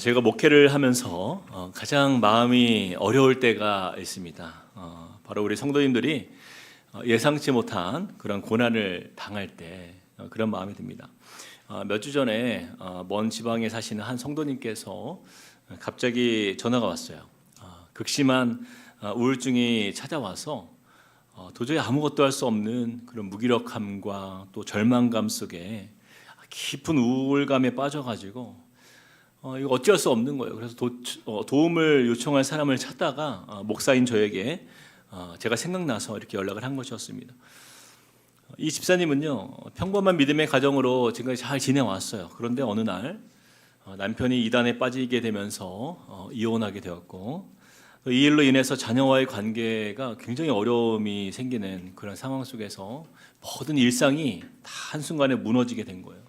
제가 목회를 하면서 가장 마음이 어려울 때가 있습니다. 바로 우리 성도님들이 예상치 못한 그런 고난을 당할 때 그런 마음이 듭니다. 몇 주 전에 먼 지방에 사시는 한 성도님께서 갑자기 전화가 왔어요. 극심한 우울증이 찾아와서 도저히 아무것도 할 수 없는 그런 무기력함과 또 절망감 속에 깊은 우울감에 빠져가지고 이거 어찌할 수 없는 거예요. 그래서 도움을 요청할 사람을 찾다가 목사인 저에게 제가 생각나서 이렇게 연락을 한 것이었습니다. 이 집사님은요, 평범한 믿음의 가정으로 지금까지 잘 지내왔어요. 그런데 어느 날 남편이 이단에 빠지게 되면서 이혼하게 되었고, 이 일로 인해서 자녀와의 관계가 굉장히 어려움이 생기는 그런 상황 속에서 모든 일상이 다 한순간에 무너지게 된 거예요.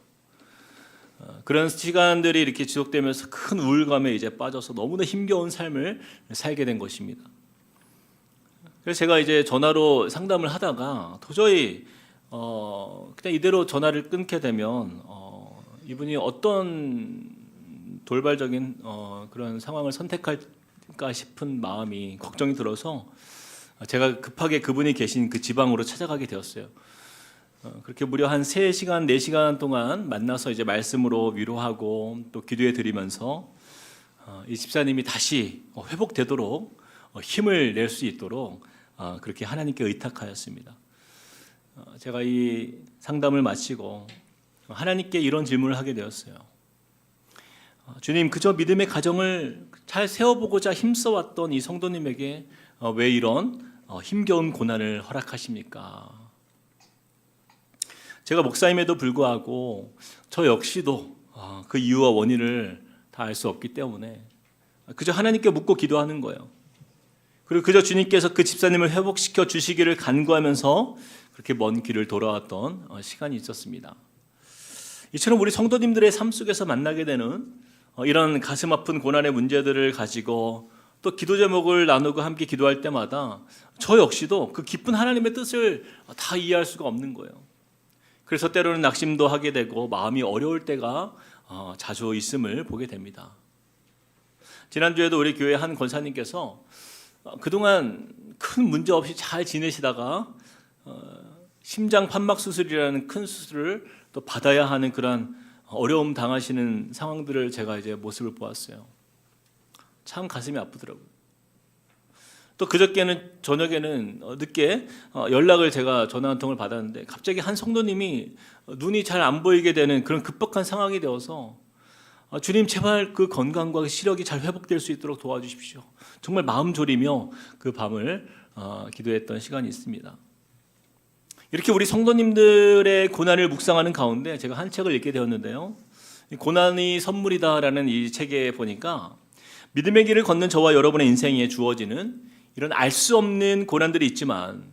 그런 시간들이 이렇게 지속되면서 큰 우울감에 이제 빠져서 너무나 힘겨운 삶을 살게 된 것입니다. 그래서 제가 이제 전화로 상담을 하다가 도저히 그냥 이대로 전화를 끊게 되면 이분이 어떤 돌발적인 그런 상황을 선택할까 싶은 마음이 걱정이 들어서 제가 급하게 그분이 계신 그 지방으로 찾아가게 되었어요. 그렇게 무려 한 3시간, 4시간 동안 만나서 이제 말씀으로 위로하고 또 기도해 드리면서 이 집사님이 다시 회복되도록 힘을 낼 수 있도록 그렇게 하나님께 의탁하였습니다. 제가 이 상담을 마치고 하나님께 이런 질문을 하게 되었어요. 주님, 그저 믿음의 가정을 잘 세워보고자 힘써왔던 이 성도님에게 왜 이런 힘겨운 고난을 허락하십니까? 제가 목사임에도 불구하고 저 역시도 그 이유와 원인을 다 알 수 없기 때문에 그저 하나님께 묻고 기도하는 거예요. 그리고 그저 주님께서 그 집사님을 회복시켜 주시기를 간구하면서 그렇게 먼 길을 돌아왔던 시간이 있었습니다. 이처럼 우리 성도님들의 삶 속에서 만나게 되는 이런 가슴 아픈 고난의 문제들을 가지고 또 기도 제목을 나누고 함께 기도할 때마다 저 역시도 그 깊은 하나님의 뜻을 다 이해할 수가 없는 거예요. 그래서 때로는 낙심도 하게 되고 마음이 어려울 때가 자주 있음을 보게 됩니다. 지난주에도 우리 교회 한 권사님께서 그동안 큰 문제 없이 잘 지내시다가 심장 판막 수술이라는 큰 수술을 또 받아야 하는 그런 어려움 당하시는 상황들을 제가 이제 모습을 보았어요. 참 가슴이 아프더라고요. 또 그저께는 저녁에는 늦게 연락을 제가 전화 한 통을 받았는데 갑자기 한 성도님이 눈이 잘 안 보이게 되는 그런 급박한 상황이 되어서 주님 제발 그 건강과 시력이 잘 회복될 수 있도록 도와주십시오. 정말 마음 졸이며 그 밤을 기도했던 시간이 있습니다. 이렇게 우리 성도님들의 고난을 묵상하는 가운데 제가 한 책을 읽게 되었는데요. 고난이 선물이다라는 이 책에 보니까 믿음의 길을 걷는 저와 여러분의 인생에 주어지는 이런 알 수 없는 고난들이 있지만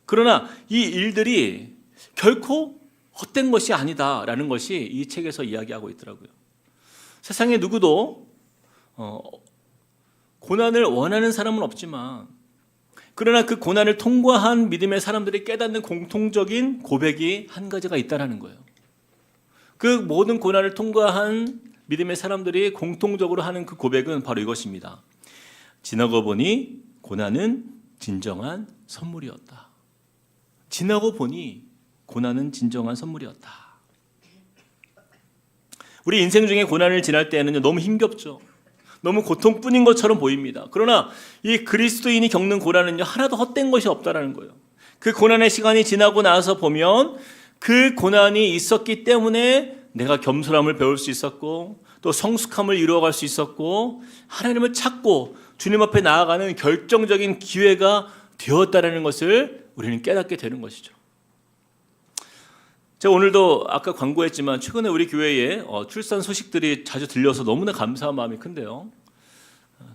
그러나 이 일들이 결코 헛된 것이 아니다라는 것이 이 책에서 이야기하고 있더라고요. 세상에 누구도 고난을 원하는 사람은 없지만 그러나 그 고난을 통과한 믿음의 사람들이 깨닫는 공통적인 고백이 한 가지가 있다는 거예요. 그 모든 고난을 통과한 믿음의 사람들이 공통적으로 하는 그 고백은 바로 이것입니다. 지나고 보니 고난은 진정한 선물이었다. 지나고 보니 고난은 진정한 선물이었다. 우리 인생 중에 고난을 지날 때에는 너무 힘겹죠. 너무 고통뿐인 것처럼 보입니다. 그러나 이 그리스도인이 겪는 고난은요, 하나도 헛된 것이 없다라는 거예요. 그 고난의 시간이 지나고 나서 보면 그 고난이 있었기 때문에 내가 겸손함을 배울 수 있었고 또 성숙함을 이루어갈 수 있었고 하나님을 찾고 주님 앞에 나아가는 결정적인 기회가 되었다는 것을 우리는 깨닫게 되는 것이죠. 제가 오늘도 아까 광고했지만 최근에 우리 교회에 출산 소식들이 자주 들려서 너무나 감사한 마음이 큰데요.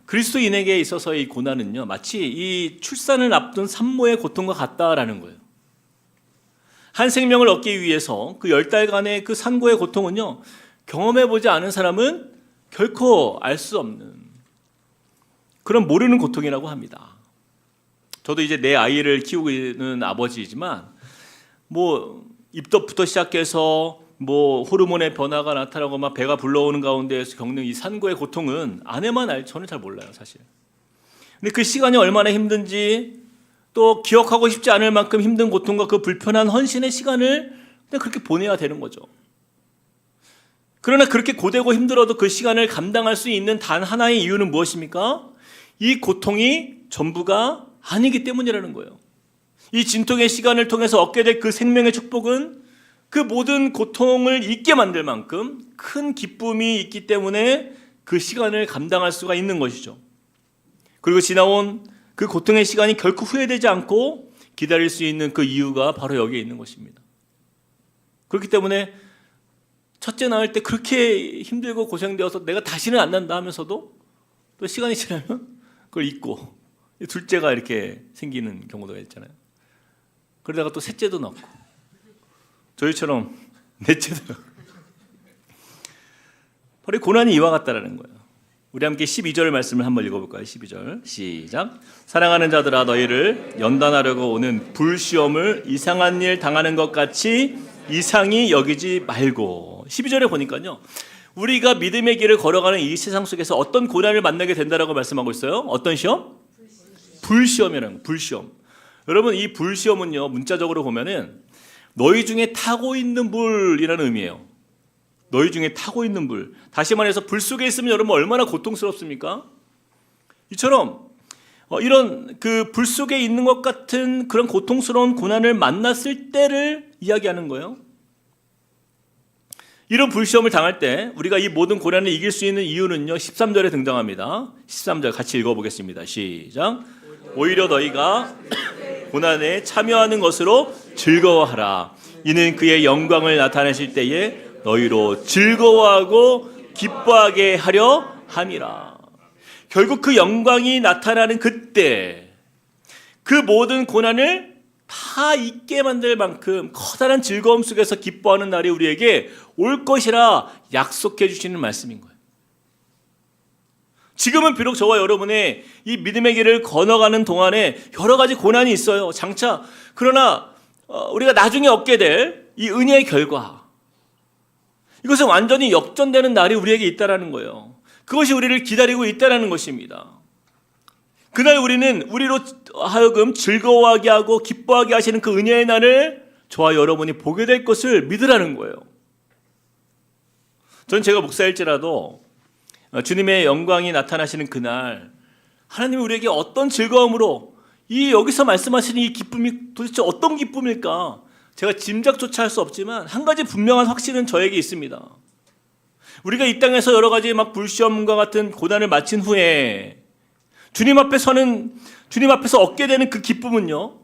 그리스도인에게 있어서의 이 고난은요, 마치 이 출산을 앞둔 산모의 고통과 같다라는 거예요. 한 생명을 얻기 위해서 그 10달간의 그 산고의 고통은요, 경험해보지 않은 사람은 결코 알 수 없는 그런 모르는 고통이라고 합니다. 저도 이제 내 아이를 키우고 있는 아버지이지만 입덧부터 시작해서 뭐 호르몬의 변화가 나타나고 막 배가 불러오는 가운데에서 겪는 이 산고의 고통은 아내만 저는 잘 몰라요, 사실. 근데 그 시간이 얼마나 힘든지 또 기억하고 싶지 않을 만큼 힘든 고통과 그 불편한 헌신의 시간을 그냥 그렇게 보내야 되는 거죠. 그러나 그렇게 고되고 힘들어도 그 시간을 감당할 수 있는 단 하나의 이유는 무엇입니까? 이 고통이 전부가 아니기 때문이라는 거예요. 이 진통의 시간을 통해서 얻게 될 그 생명의 축복은 그 모든 고통을 잊게 만들 만큼 큰 기쁨이 있기 때문에 그 시간을 감당할 수가 있는 것이죠. 그리고 지나온 그 고통의 시간이 결코 후회되지 않고 기다릴 수 있는 그 이유가 바로 여기에 있는 것입니다. 그렇기 때문에 첫째 낳을 때 그렇게 힘들고 고생되어서 내가 다시는 안 난다 하면서도 또 시간이 지나면 그걸 잊고 둘째가 이렇게 생기는 경우가 있잖아요. 그러다가 또 셋째도 낳고 저희처럼 넷째도 바로 고난이 이와 같다라는 거예요. 우리 함께 12절 말씀을 한번 읽어볼까요? 12절 시작. 사랑하는 자들아 너희를 연단하려고 오는 불시험을 이상한 일 당하는 것 같이 이상히 여기지 말고. 12절에 보니까요, 우리가 믿음의 길을 걸어가는 이 세상 속에서 어떤 고난을 만나게 된다라고 말씀하고 있어요. 어떤 시험? 불시험이라는 거. 불시험. 여러분, 이 불시험은요, 문자적으로 보면은 너희 중에 타고 있는 불이라는 의미예요. 너희 중에 타고 있는 불. 다시 말해서 불 속에 있으면 여러분 얼마나 고통스럽습니까? 이처럼 이런 그 불 속에 있는 것 같은 그런 고통스러운 고난을 만났을 때를 이야기하는 거예요. 이런 불시험을 당할 때 우리가 이 모든 고난을 이길 수 있는 이유는요, 13절에 등장합니다. 13절 같이 읽어보겠습니다. 시작. 오히려 너희가 고난에 참여하는 것으로 즐거워하라. 이는 그의 영광을 나타내실 때에 너희로 즐거워하고 기뻐하게 하려 함이라. 결국 그 영광이 나타나는 그때 그 모든 고난을 다 잊게 만들 만큼 커다란 즐거움 속에서 기뻐하는 날이 우리에게 올 것이라 약속해 주시는 말씀인 거예요. 지금은 비록 저와 여러분의 이 믿음의 길을 건너가는 동안에 여러 가지 고난이 있어요. 장차. 그러나 우리가 나중에 얻게 될 이 은혜의 결과, 이것은 완전히 역전되는 날이 우리에게 있다는 거예요. 그것이 우리를 기다리고 있다는 것입니다. 그날 우리는 우리로 하여금 즐거워하게 하고 기뻐하게 하시는 그 은혜의 날을 저와 여러분이 보게 될 것을 믿으라는 거예요. 전 제가 목사일지라도 주님의 영광이 나타나시는 그날 하나님이 우리에게 어떤 즐거움으로 이 여기서 말씀하시는 이 기쁨이 도대체 어떤 기쁨일까? 제가 짐작조차 할 수 없지만 한 가지 분명한 확신은 저에게 있습니다. 우리가 이 땅에서 여러 가지 막 불시험과 같은 고난을 마친 후에 주님 앞에서 얻게 되는 그 기쁨은요,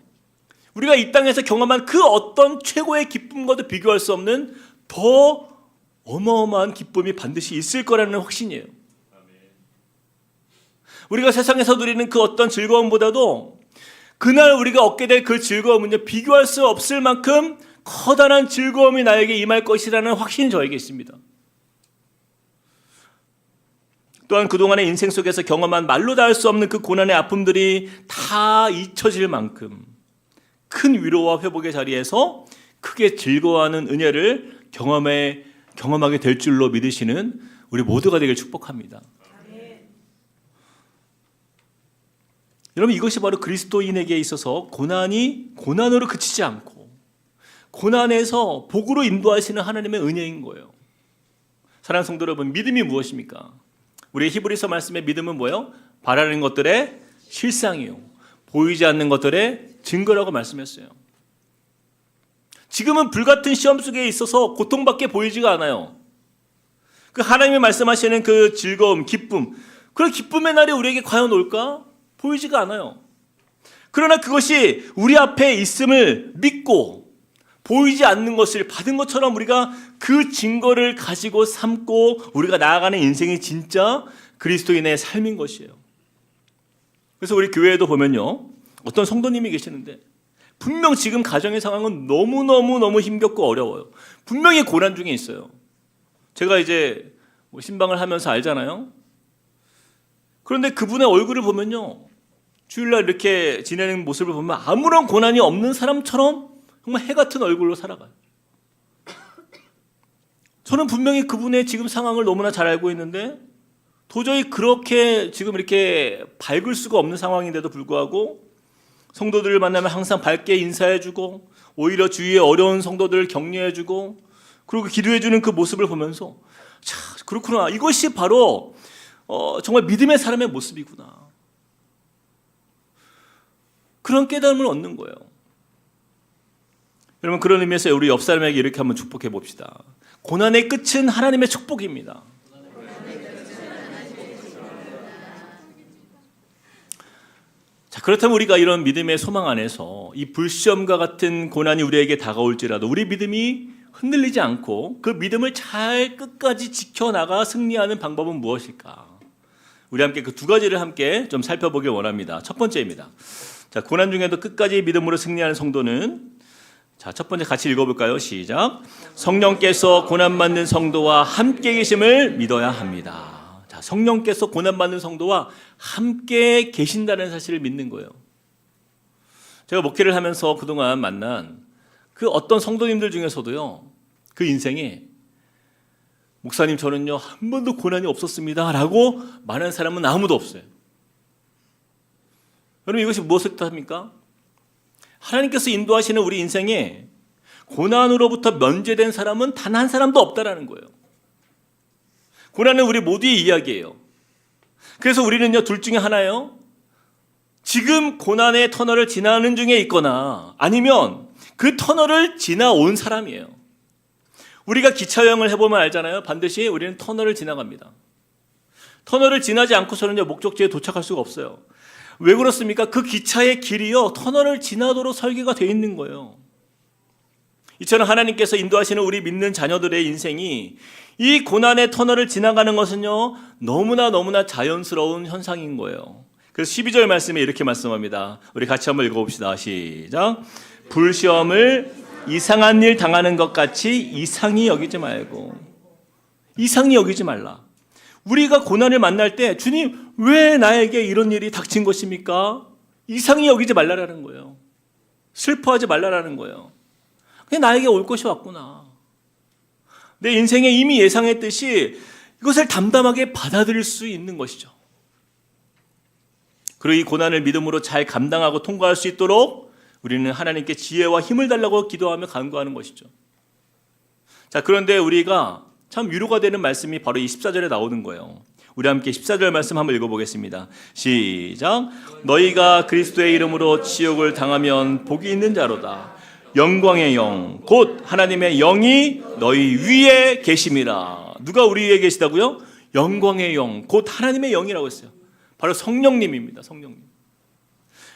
우리가 이 땅에서 경험한 그 어떤 최고의 기쁨과도 비교할 수 없는 더 어마어마한 기쁨이 반드시 있을 거라는 확신이에요. 우리가 세상에서 누리는 그 어떤 즐거움보다도 그날 우리가 얻게 될 그 즐거움은요, 비교할 수 없을 만큼 커다란 즐거움이 나에게 임할 것이라는 확신이 저에게 있습니다. 또한 그동안의 인생 속에서 경험한 말로 다 할 수 없는 그 고난의 아픔들이 다 잊혀질 만큼 큰 위로와 회복의 자리에서 크게 즐거워하는 은혜를 경험하게 될 줄로 믿으시는 우리 모두가 되길 축복합니다. 여러분, 이것이 바로 그리스도인에게 있어서 고난이 고난으로 그치지 않고 고난에서 복으로 인도하시는 하나님의 은혜인 거예요. 사랑하는 성도 여러분, 믿음이 무엇입니까? 우리 히브리서 말씀의 믿음은 뭐예요? 바라는 것들의 실상이요, 보이지 않는 것들의 증거라고 말씀했어요. 지금은 불같은 시험 속에 있어서 고통밖에 보이지가 않아요. 그 하나님이 말씀하시는 그 즐거움, 기쁨, 그런 기쁨의 날이 우리에게 과연 올까? 보이지가 않아요. 그러나 그것이 우리 앞에 있음을 믿고 보이지 않는 것을 받은 것처럼 우리가 그 증거를 가지고 삼고 우리가 나아가는 인생이 진짜 그리스도인의 삶인 것이에요. 그래서 우리 교회에도 보면요, 어떤 성도님이 계시는데 분명 지금 가정의 상황은 너무너무 힘겹고 어려워요. 분명히 고난 중에 있어요. 제가 이제 신방을 하면서 알잖아요. 그런데 그분의 얼굴을 보면요, 주일날 이렇게 지내는 모습을 보면 아무런 고난이 없는 사람처럼 정말 해 같은 얼굴로 살아가요. 저는 분명히 그분의 지금 상황을 너무나 잘 알고 있는데 도저히 그렇게 지금 이렇게 밝을 수가 없는 상황인데도 불구하고 성도들을 만나면 항상 밝게 인사해주고 오히려 주위의 어려운 성도들을 격려해주고 그리고 기도해주는 그 모습을 보면서 자, 그렇구나. 이것이 바로 정말 믿음의 사람의 모습이구나. 그런 깨달음을 얻는 거예요. 여러분, 그런 의미에서 우리 옆 사람에게 이렇게 한번 축복해 봅시다. 고난의 끝은 하나님의 축복입니다. 자, 그렇다면 우리가 이런 믿음의 소망 안에서 이 불시험과 같은 고난이 우리에게 다가올지라도 우리 믿음이 흔들리지 않고 그 믿음을 잘 끝까지 지켜나가 승리하는 방법은 무엇일까? 우리 함께 그 두 가지를 함께 좀 살펴보길 원합니다. 첫 번째입니다. 자, 고난 중에도 끝까지 믿음으로 승리하는 성도는 자, 첫 번째 같이 읽어볼까요? 시작. 성령께서 고난받는 성도와 함께 계심을 믿어야 합니다. 자, 성령께서 고난받는 성도와 함께 계신다는 사실을 믿는 거예요. 제가 목회를 하면서 그동안 만난 그 어떤 성도님들 중에서도요, 그 인생에 목사님 저는요 한 번도 고난이 없었습니다 라고 말하는 사람은 아무도 없어요. 여러분, 이것이 무엇을 뜻합니까? 하나님께서 인도하시는 우리 인생에 고난으로부터 면제된 사람은 단 한 사람도 없다라는 거예요. 고난은 우리 모두의 이야기예요. 그래서 우리는요 둘 중에 하나예요. 지금 고난의 터널을 지나는 중에 있거나 아니면 그 터널을 지나온 사람이에요. 우리가 기차 여행을 해보면 알잖아요. 반드시 우리는 터널을 지나갑니다. 터널을 지나지 않고서는 목적지에 도착할 수가 없어요. 왜 그렇습니까? 그 기차의 길이요 터널을 지나도록 설계가 되어 있는 거예요. 이처럼 하나님께서 인도하시는 우리 믿는 자녀들의 인생이 이 고난의 터널을 지나가는 것은요 너무나 자연스러운 현상인 거예요. 그래서 12절 말씀에 이렇게 말씀합니다. 우리 같이 한번 읽어봅시다. 시작. 불시험을 이상한 일 당하는 것 같이 이상히 여기지 말고. 이상히 여기지 말라. 우리가 고난을 만날 때 주님 왜 나에게 이런 일이 닥친 것입니까? 이상히 여기지 말라라는 거예요. 슬퍼하지 말라라는 거예요. 그냥 나에게 올 것이 왔구나. 내 인생에 이미 예상했듯이 이것을 담담하게 받아들일 수 있는 것이죠. 그리고 이 고난을 믿음으로 잘 감당하고 통과할 수 있도록 우리는 하나님께 지혜와 힘을 달라고 기도하며 간구하는 것이죠. 자, 그런데 우리가 참 위로가 되는 말씀이 바로 이 14절에 나오는 거예요. 우리 함께 14절 말씀 한번 읽어보겠습니다. 시작. 너희가 그리스도의 이름으로 지옥을 당하면 복이 있는 자로다. 영광의 영, 곧 하나님의 영이 너희 위에 계심이라. 누가 우리 위에 계시다고요? 영광의 영, 곧 하나님의 영이라고 했어요. 바로 성령님입니다. 성령님.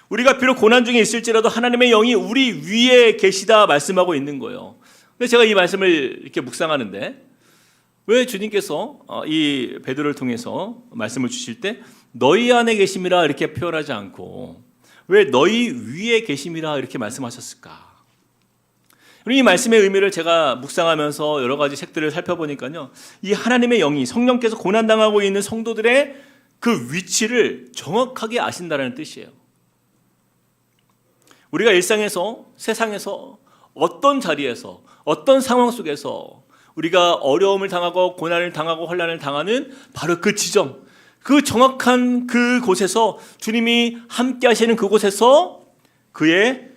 우리가 비록 고난 중에 있을지라도 하나님의 영이 우리 위에 계시다 말씀하고 있는 거예요. 근데 제가 이 말씀을 이렇게 묵상하는데 왜 주님께서 이 베드로를 통해서 말씀을 주실 때 너희 안에 계심이라 이렇게 표현하지 않고 왜 너희 위에 계심이라 이렇게 말씀하셨을까? 이 말씀의 의미를 제가 묵상하면서 여러 가지 책들을 살펴보니까요, 이 하나님의 영이 성령께서 고난당하고 있는 성도들의 그 위치를 정확하게 아신다는 뜻이에요. 우리가 일상에서 세상에서 어떤 자리에서 어떤 상황 속에서 우리가 어려움을 당하고 고난을 당하고 환난을 당하는 바로 그 지점, 그 정확한 그곳에서 주님이 함께 하시는 그곳에서 그의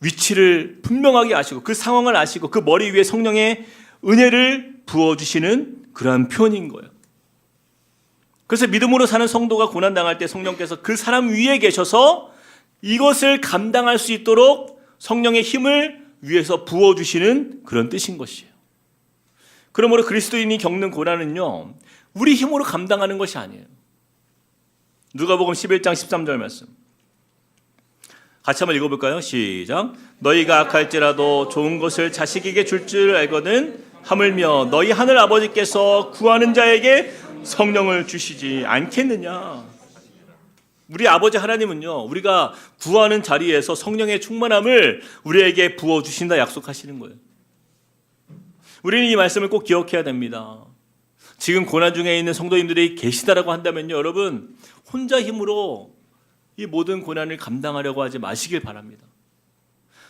위치를 분명하게 아시고 그 상황을 아시고 그 머리 위에 성령의 은혜를 부어주시는 그러한 표현인 거예요. 그래서 믿음으로 사는 성도가 고난당할 때 성령께서 그 사람 위에 계셔서 이것을 감당할 수 있도록 성령의 힘을 위에서 부어주시는 그런 뜻인 것이에요. 그러므로 그리스도인이 겪는 고난은요 우리 힘으로 감당하는 것이 아니에요. 누가복음 11장 13절 말씀 같이 한번 읽어볼까요? 시작. 너희가 악할지라도 좋은 것을 자식에게 줄 줄 알거든 하물며 너희 하늘 아버지께서 구하는 자에게 성령을 주시지 않겠느냐. 우리 아버지 하나님은요 우리가 구하는 자리에서 성령의 충만함을 우리에게 부어주신다 약속하시는 거예요. 우리는 이 말씀을 꼭 기억해야 됩니다. 지금 고난 중에 있는 성도님들이 계시다라고 한다면요 여러분 혼자 힘으로 이 모든 고난을 감당하려고 하지 마시길 바랍니다.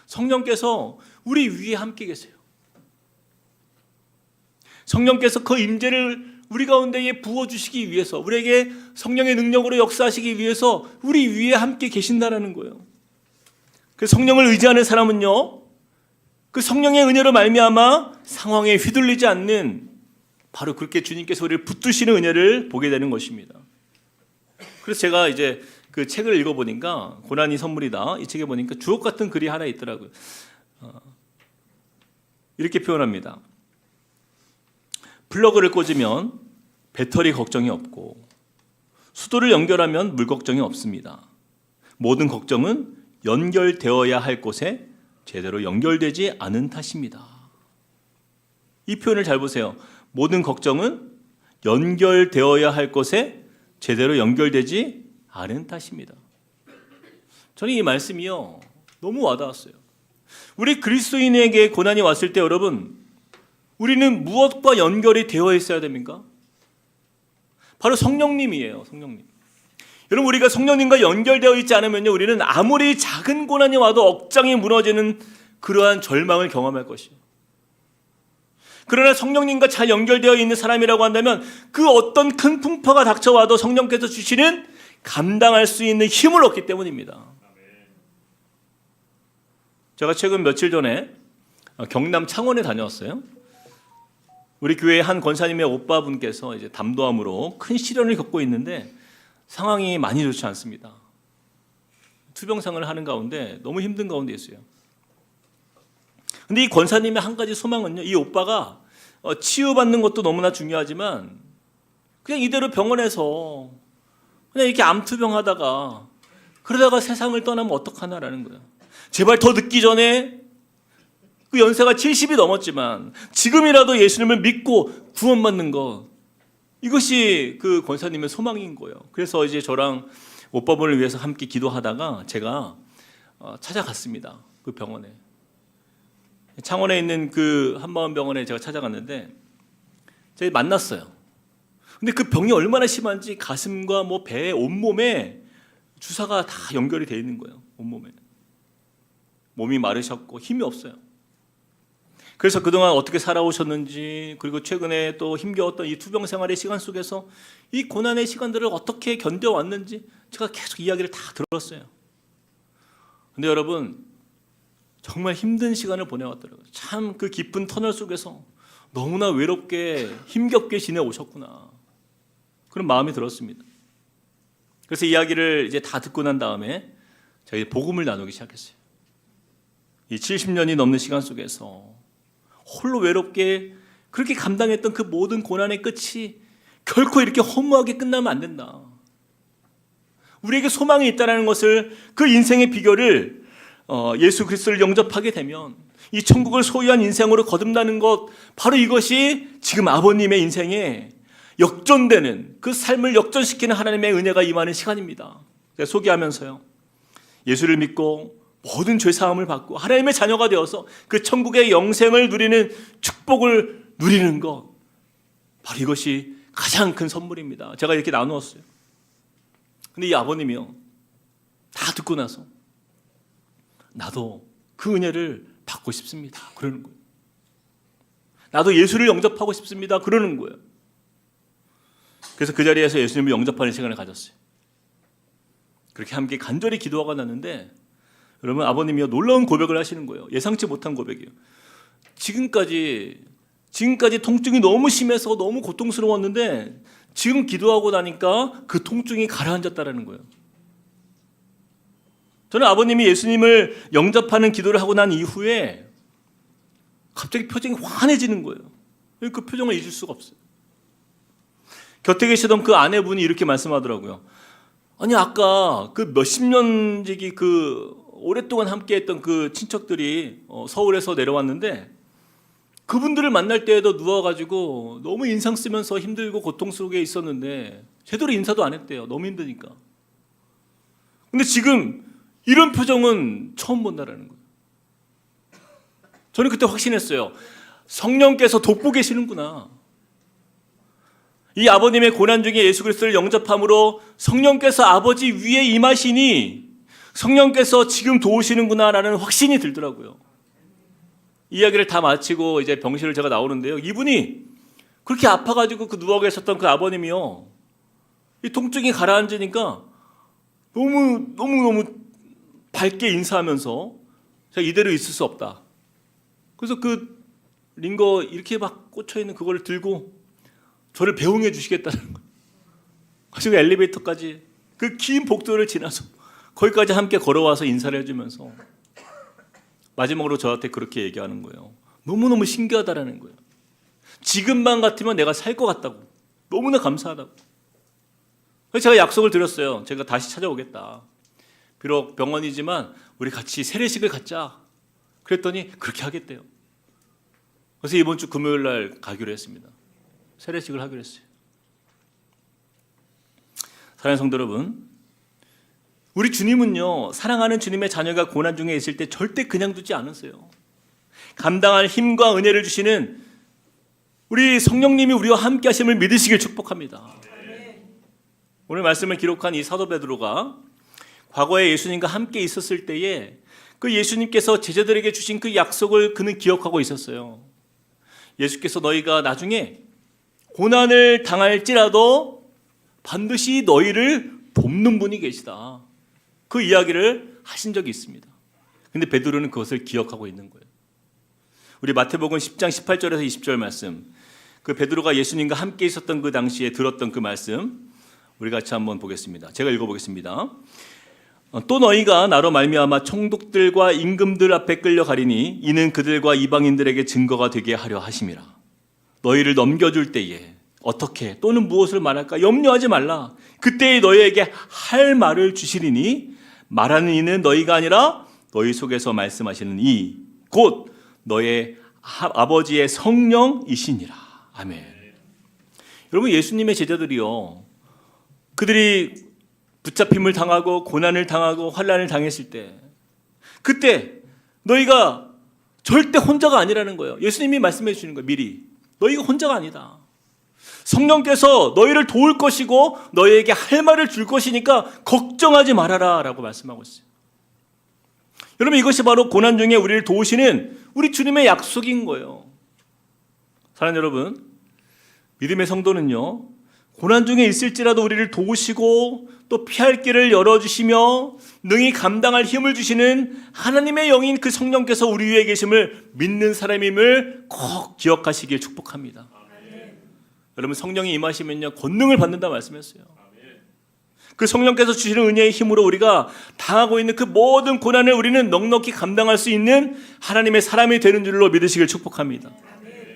성령께서 우리 위에 함께 계세요. 성령께서 그 임재를 우리 가운데에 부어주시기 위해서, 우리에게 성령의 능력으로 역사하시기 위해서 우리 위에 함께 계신다라는 거예요. 그 성령을 의지하는 사람은요, 그 성령의 은혜로 말미암아 상황에 휘둘리지 않는, 바로 그렇게 주님께서 우리를 붙드시는 은혜를 보게 되는 것입니다. 그래서 제가 이제 그 책을 읽어보니까, 고난이 선물이다, 이 책에 보니까 주옥 같은 글이 하나 있더라고요. 이렇게 표현합니다. 플러그를 꽂으면 배터리 걱정이 없고, 수도를 연결하면 물 걱정이 없습니다. 모든 걱정은 연결되어야 할 곳에 제대로 연결되지 않은 탓입니다. 이 표현을 잘 보세요. 모든 걱정은 연결되어야 할 곳에 제대로 연결되지 않은 탓입니다. 저는 이 말씀이요, 너무 와닿았어요. 우리 그리스도인에게 고난이 왔을 때 여러분, 우리는 무엇과 연결이 되어 있어야 됩니까? 바로 성령님이에요. 성령님. 여러분, 우리가 성령님과 연결되어 있지 않으면요, 우리는 아무리 작은 고난이 와도 억장이 무너지는 그러한 절망을 경험할 것이에요. 그러나 성령님과 잘 연결되어 있는 사람이라고 한다면 그 어떤 큰 풍파가 닥쳐와도 성령께서 주시는 감당할 수 있는 힘을 얻기 때문입니다. 제가 최근 며칠 전에 경남 창원에 다녀왔어요. 우리 교회 한 권사님의 오빠분께서 이제 담도암으로 큰 시련을 겪고 있는데 상황이 많이 좋지 않습니다. 투병생활을 하는 가운데 너무 힘든 가운데 있어요. 근데 이 권사님의 한 가지 소망은요, 이 오빠가 치유받는 것도 너무나 중요하지만 그냥 이대로 병원에서 그냥 이렇게 암투병하다가 그러다가 세상을 떠나면 어떡하나라는 거예요. 제발 더 늦기 전에, 그 연세가 70이 넘었지만 지금이라도 예수님을 믿고 구원받는 것, 이것이 그 권사님의 소망인 거예요. 그래서 이제 저랑 오빠분을 위해서 함께 기도하다가 제가 찾아갔습니다. 그 병원에. 창원에 있는 그 한마음병원에 제가 찾아갔는데 제가 만났어요. 근데 그 병이 얼마나 심한지 가슴과 뭐 배, 온몸에 주사가 다 연결이 되어 있는 거예요. 온몸에. 몸이 마르셨고 힘이 없어요. 그래서 그동안 어떻게 살아오셨는지, 그리고 최근에 또 힘겨웠던 이 투병 생활의 시간 속에서 이 고난의 시간들을 어떻게 견뎌왔는지 제가 계속 이야기를 다 들었어요. 근데 여러분, 정말 힘든 시간을 보내왔더라고요. 참 그 깊은 터널 속에서 너무나 외롭게 힘겹게 지내오셨구나, 그런 마음이 들었습니다. 그래서 이야기를 이제 다 듣고 난 다음에 제가 복음을 나누기 시작했어요. 이 70년이 넘는 시간 속에서 홀로 외롭게 그렇게 감당했던 그 모든 고난의 끝이 결코 이렇게 허무하게 끝나면 안 된다. 우리에게 소망이 있다는 것을, 그 인생의 비결을 예수 그리스도를 영접하게 되면 이 천국을 소유한 인생으로 거듭나는 것, 바로 이것이 지금 아버님의 인생에 역전되는, 그 삶을 역전시키는 하나님의 은혜가 임하는 시간입니다. 제가 소개하면서요, 예수를 믿고 모든 죄사함을 받고 하나님의 자녀가 되어서 그 천국의 영생을 누리는 축복을 누리는 것, 바로 이것이 가장 큰 선물입니다. 제가 이렇게 나누었어요. 근데 이 아버님이요, 다 듣고 나서 나도 그 은혜를 받고 싶습니다, 그러는 거예요. 나도 예수를 영접하고 싶습니다, 그러는 거예요. 그래서 그 자리에서 예수님을 영접하는 시간을 가졌어요. 그렇게 함께 간절히 기도하고 났는데, 여러분, 아버님이요, 놀라운 고백을 하시는 거예요. 예상치 못한 고백이에요. 지금까지 통증이 너무 심해서 너무 고통스러웠는데 지금 기도하고 나니까 그 통증이 가라앉았다라는 거예요. 저는 아버님이 예수님을 영접하는 기도를 하고 난 이후에 갑자기 표정이 환해지는 거예요. 그 표정을 잊을 수가 없어요. 곁에 계시던 그 아내분이 이렇게 말씀하더라고요. 아니, 아까 그 몇십 년지기 그 오랫동안 함께했던 그 친척들이 서울에서 내려왔는데 그분들을 만날 때에도 누워가지고 너무 인상 쓰면서 힘들고 고통스럽게 있었는데 제대로 인사도 안 했대요. 너무 힘드니까. 근데 지금 이런 표정은 처음 본다라는 거예요. 저는 그때 확신했어요. 성령께서 돕고 계시는구나. 이 아버님의 고난 중에 예수 그리스도를 영접함으로 성령께서 아버지 위에 임하시니 성령께서 지금 도우시는구나라는 확신이 들더라고요. 이야기를 다 마치고 이제 병실을 제가 나오는데요, 이분이 그렇게 아파가지고 그 누워 계셨던 그 아버님이요, 이 통증이 가라앉으니까 너무 밝게 인사하면서 제가 이대로 있을 수 없다. 그래서 그 링거 이렇게 막 꽂혀 있는 그걸 들고 저를 배웅해 주시겠다는 거예요. 그래서 엘리베이터까지 그 긴 복도를 지나서 거기까지 함께 걸어와서 인사를 해주면서 마지막으로 저한테 그렇게 얘기하는 거예요. 너무너무 신기하다라는 거예요. 지금만 같으면 내가 살 것 같다고. 너무나 감사하다고. 그래서 제가 약속을 드렸어요. 제가 다시 찾아오겠다. 비록 병원이지만 우리 같이 세례식을 갖자. 그랬더니 그렇게 하겠대요. 그래서 이번 주 금요일 날 가기로 했습니다. 세례식을 하기로 했어요. 사랑하는 성도 여러분, 우리 주님은요, 사랑하는 주님의 자녀가 고난 중에 있을 때 절대 그냥 두지 않으세요. 감당할 힘과 은혜를 주시는 우리 성령님이 우리와 함께 하심을 믿으시길 축복합니다. 오늘 말씀을 기록한 이 사도 베드로가 과거에 예수님과 함께 있었을 때에 그 예수님께서 제자들에게 주신 그 약속을 그는 기억하고 있었어요. 예수께서 너희가 나중에 고난을 당할지라도 반드시 너희를 돕는 분이 계시다. 그 이야기를 하신 적이 있습니다. 근데 베드로는 그것을 기억하고 있는 거예요. 우리 마태복음 10장 18절에서 20절 말씀, 그 베드로가 예수님과 함께 있었던 그 당시에 들었던 그 말씀 우리 같이 한번 보겠습니다. 제가 읽어보겠습니다. 또 너희가 나로 말미암아 총독들과 임금들 앞에 끌려가리니 이는 그들과 이방인들에게 증거가 되게 하려 하심이라. 너희를 넘겨줄 때에 어떻게 또는 무엇을 말할까 염려하지 말라. 그때에 너희에게 할 말을 주시리니 말하는 이는 너희가 아니라 너희 속에서 말씀하시는 이 곧 너의 아버지의 성령이시니라. 아멘. 여러분, 예수님의 제자들이요, 그들이 붙잡힘을 당하고 고난을 당하고 환난을 당했을 때, 그때 너희가 절대 혼자가 아니라는 거예요. 예수님이 말씀해 주시는 거예요. 미리 너희가 혼자가 아니다. 성령께서 너희를 도울 것이고 너희에게 할 말을 줄 것이니까 걱정하지 말아라 라고 말씀하고 있어요. 여러분, 이것이 바로 고난 중에 우리를 도우시는 우리 주님의 약속인 거예요. 사랑하는 여러분, 믿음의 성도는요, 고난 중에 있을지라도 우리를 도우시고 또 피할 길을 열어주시며 능히 감당할 힘을 주시는 하나님의 영인 그 성령께서 우리 위에 계심을 믿는 사람임을 꼭 기억하시길 축복합니다. 여러분, 성령이 임하시면요, 권능을 받는다 말씀했어요. 그 성령께서 주시는 은혜의 힘으로 우리가 당하고 있는 그 모든 고난을 우리는 넉넉히 감당할 수 있는 하나님의 사람이 되는 줄로 믿으시길 축복합니다.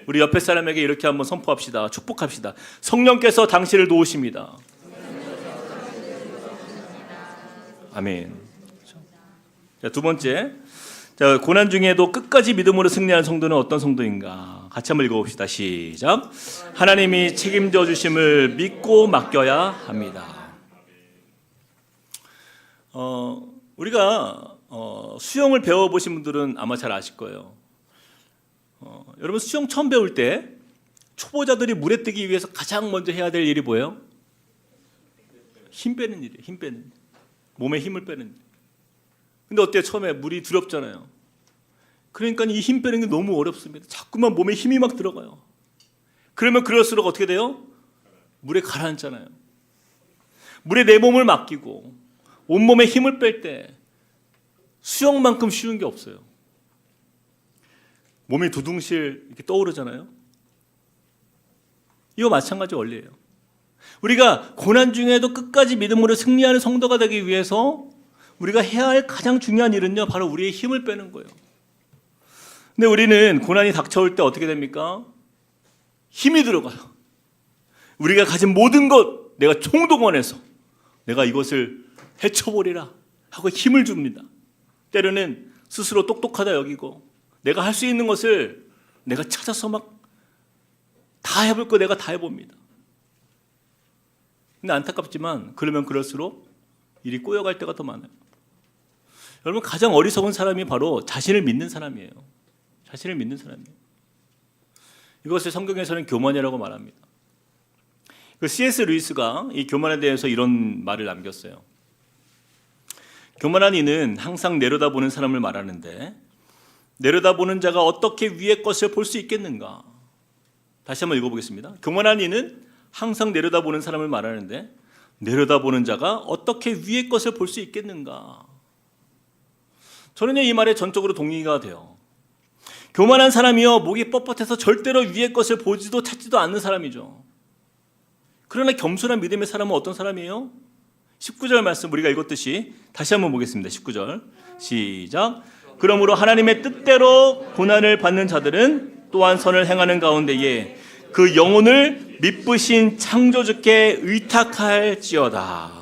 우리 옆에 사람에게 이렇게 한번 선포합시다. 축복합시다. 성령께서 당신을 도우십니다. 아멘. 자, 두 번째, 자, 고난 중에도 끝까지 믿음으로 승리하는 성도는 어떤 성도인가? 같이 한번 읽어봅시다. 시작. 하나님이 책임져 주심을 믿고 맡겨야 합니다. 우리가 수영을 배워보신 분들은 아마 잘 아실 거예요. 여러분, 수영 처음 배울 때 초보자들이 물에 뜨기 위해서 가장 먼저 해야 될 일이 뭐예요? 힘 빼는 일이에요. 힘 빼는 일. 몸에 힘을 빼는 일. 근데 어때요? 처음에 물이 두렵잖아요. 그러니까 이 힘 빼는 게 너무 어렵습니다. 자꾸만 몸에 힘이 막 들어가요. 그러면 그럴수록 어떻게 돼요? 물에 가라앉잖아요. 물에 내 몸을 맡기고 온몸에 힘을 뺄 때 수영만큼 쉬운 게 없어요. 몸이 두둥실 이렇게 떠오르잖아요. 이거 마찬가지 원리예요. 우리가 고난 중에도 끝까지 믿음으로 승리하는 성도가 되기 위해서 우리가 해야 할 가장 중요한 일은요, 바로 우리의 힘을 빼는 거예요. 근데 우리는 고난이 닥쳐올 때 어떻게 됩니까? 힘이 들어가요. 우리가 가진 모든 것 내가 총동원해서 내가 이것을 헤쳐버리라 하고 힘을 줍니다. 때로는 스스로 똑똑하다 여기고 내가 할 수 있는 것을 내가 찾아서 막 다 해볼 거 내가 다 해봅니다. 근데 안타깝지만 그러면 그럴수록 일이 꼬여갈 때가 더 많아요. 여러분, 가장 어리석은 사람이 바로 자신을 믿는 사람이에요. 자신을 믿는 사람이에요. 이것을 성경에서는 교만이라고 말합니다. 그 C.S. 루이스가 이 교만에 대해서 이런 말을 남겼어요. 교만한 이는 항상 내려다보는 사람을 말하는데 내려다보는 자가 어떻게 위의 것을 볼 수 있겠는가? 다시 한번 읽어보겠습니다. 교만한 이는 항상 내려다보는 사람을 말하는데 내려다보는 자가 어떻게 위의 것을 볼 수 있겠는가? 저는 이 말에 전적으로 동의가 돼요. 교만한 사람이요, 목이 뻣뻣해서 절대로 위의 것을 보지도 찾지도 않는 사람이죠. 그러나 겸손한 믿음의 사람은 어떤 사람이에요? 19절 말씀 우리가 읽었듯이 다시 한번 보겠습니다. 19절 시작. 그러므로 하나님의 뜻대로 고난을 받는 자들은 또한 선을 행하는 가운데에 그 영혼을 미쁘신 창조주께 의탁할지어다.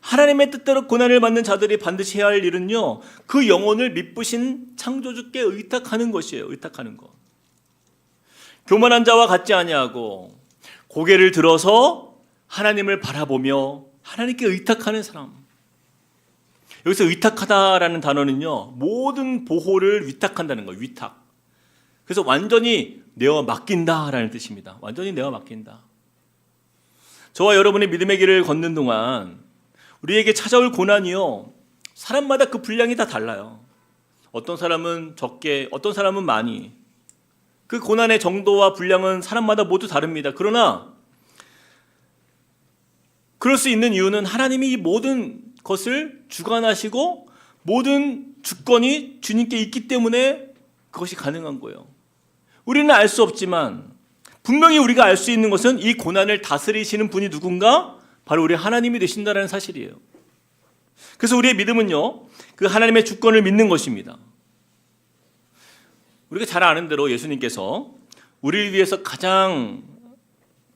하나님의 뜻대로 고난을 받는 자들이 반드시 해야 할 일은요, 그 영혼을 미쁘신 창조주께 의탁하는 것이에요. 의탁하는 것. 교만한 자와 같지 아니하고 고개를 들어서 하나님을 바라보며 하나님께 의탁하는 사람. 여기서 의탁하다라는 단어는요, 모든 보호를 위탁한다는 거예요. 위탁. 그래서 완전히 내어 맡긴다라는 뜻입니다. 완전히 내어 맡긴다. 저와 여러분의 믿음의 길을 걷는 동안 우리에게 찾아올 고난이요, 사람마다 그 분량이 다 달라요. 어떤 사람은 적게, 어떤 사람은 많이. 그 고난의 정도와 분량은 사람마다 모두 다릅니다. 그러나 그럴 수 있는 이유는 하나님이 이 모든 것을 주관하시고 모든 주권이 주님께 있기 때문에 그것이 가능한 거예요. 우리는 알 수 없지만 분명히 우리가 알 수 있는 것은 이 고난을 다스리시는 분이 누군가? 바로 우리 하나님이 되신다는 사실이에요. 그래서 우리의 믿음은요, 그 하나님의 주권을 믿는 것입니다. 우리가 잘 아는 대로 예수님께서 우리를 위해서 가장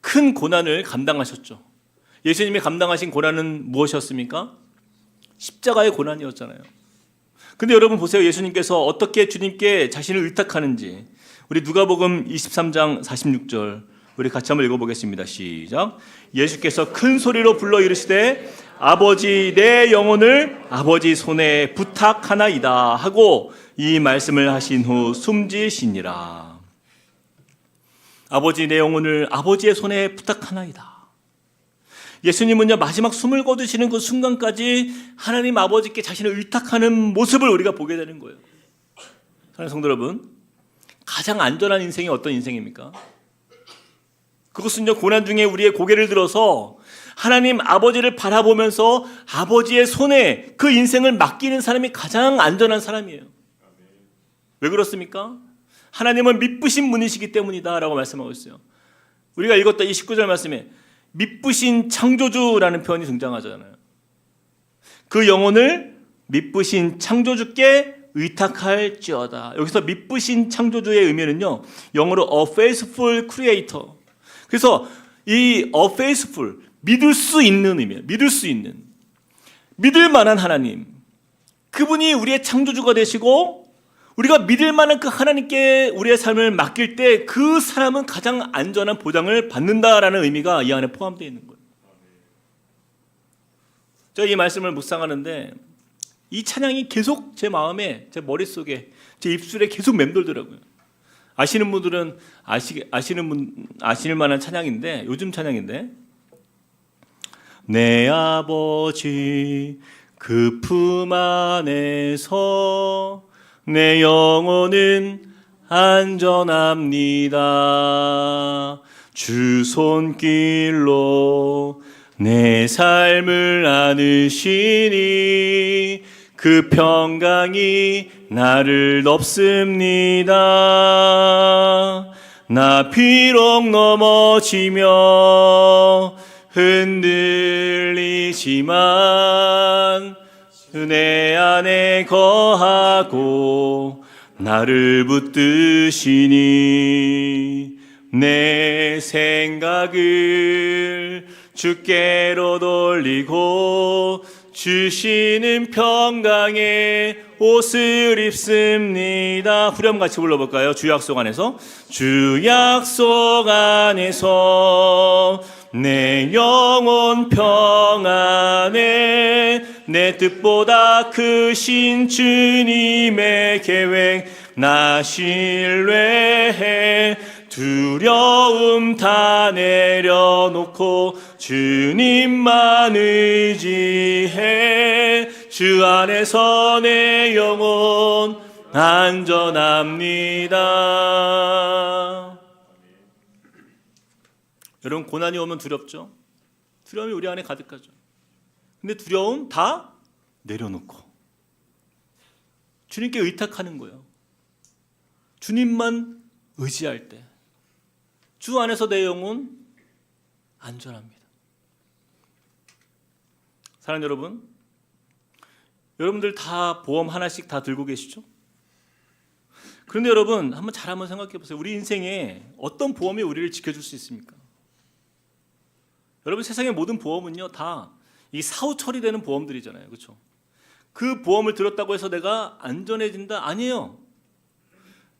큰 고난을 감당하셨죠. 예수님이 감당하신 고난은 무엇이었습니까? 십자가의 고난이었잖아요. 근데 여러분 보세요. 예수님께서 어떻게 주님께 자신을 의탁하는지. 우리 누가복음 23장 46절 우리 같이 한번 읽어보겠습니다. 시작. 예수께서 큰 소리로 불러 이르시되 아버지 내 영혼을 아버지 손에 부탁하나이다 하고 이 말씀을 하신 후 숨지시니라. 아버지 내 영혼을 아버지의 손에 부탁하나이다. 예수님은요, 마지막 숨을 거두시는 그 순간까지 하나님 아버지께 자신을 의탁하는 모습을 우리가 보게 되는 거예요. 사랑하는 성도 여러분, 가장 안전한 인생이 어떤 인생입니까? 그것은요, 고난 중에 우리의 고개를 들어서 하나님 아버지를 바라보면서 아버지의 손에 그 인생을 맡기는 사람이 가장 안전한 사람이에요. 왜 그렇습니까? 하나님은 미쁘신 분이시기 때문이다 라고 말씀하고 있어요. 우리가 읽었던 이 19절 말씀에 미쁘신 창조주라는 표현이 등장하잖아요. 그 영혼을 미쁘신 창조주께 의탁할지어다. 여기서 미쁘신 창조주의 의미는요, 영어로 a faithful creator. 그래서 이 a faithful, 믿을 수 있는 의미예요. 믿을 수 있는, 믿을 만한 하나님, 그분이 우리의 창조주가 되시고 우리가 믿을 만한 그 하나님께 우리의 삶을 맡길 때 그 사람은 가장 안전한 보장을 받는다라는 의미가 이 안에 포함되어 있는 거예요. 제가 이 말씀을 묵상하는데 이 찬양이 계속 제 마음에, 제 머릿속에, 제 입술에 계속 맴돌더라고요. 아시는 분들은 아실 만한 찬양인데, 요즘 찬양인데, 내 아버지 그 품 안에서 내 영혼은 안전합니다. 주 손길로 내 삶을 안으시니 그 평강이 나를 덮습니다. 나 비록 넘어지며 흔들리지만 은혜 안에 거하고 나를 붙드시니 내 생각을 주께로 돌리고 주시는 평강의 옷을 입습니다. 후렴 같이 불러볼까요? 주 약속 안에서. 주 약속 안에서 내 영혼 평안에 내 뜻보다 크신 주님의 계획 나 신뢰해 두려움 다 내려놓고 주님만 의지해 주 안에서 내 영혼 안전합니다. 여러분, 고난이 오면 두렵죠? 두려움이 우리 안에 가득하죠. 근데 두려움 다 내려놓고 주님께 의탁하는 거예요. 주님만 의지할 때 주 안에서 내 영혼 안전합니다. 사랑하는 여러분, 여러분들 다 보험 하나씩 다 들고 계시죠? 그런데 여러분, 한번 생각해 보세요. 우리 인생에 어떤 보험이 우리를 지켜줄 수 있습니까? 여러분, 세상의 모든 보험은요, 다 이 사후 처리되는 보험들이잖아요. 그렇죠? 그 보험을 들었다고 해서 내가 안전해진다? 아니에요.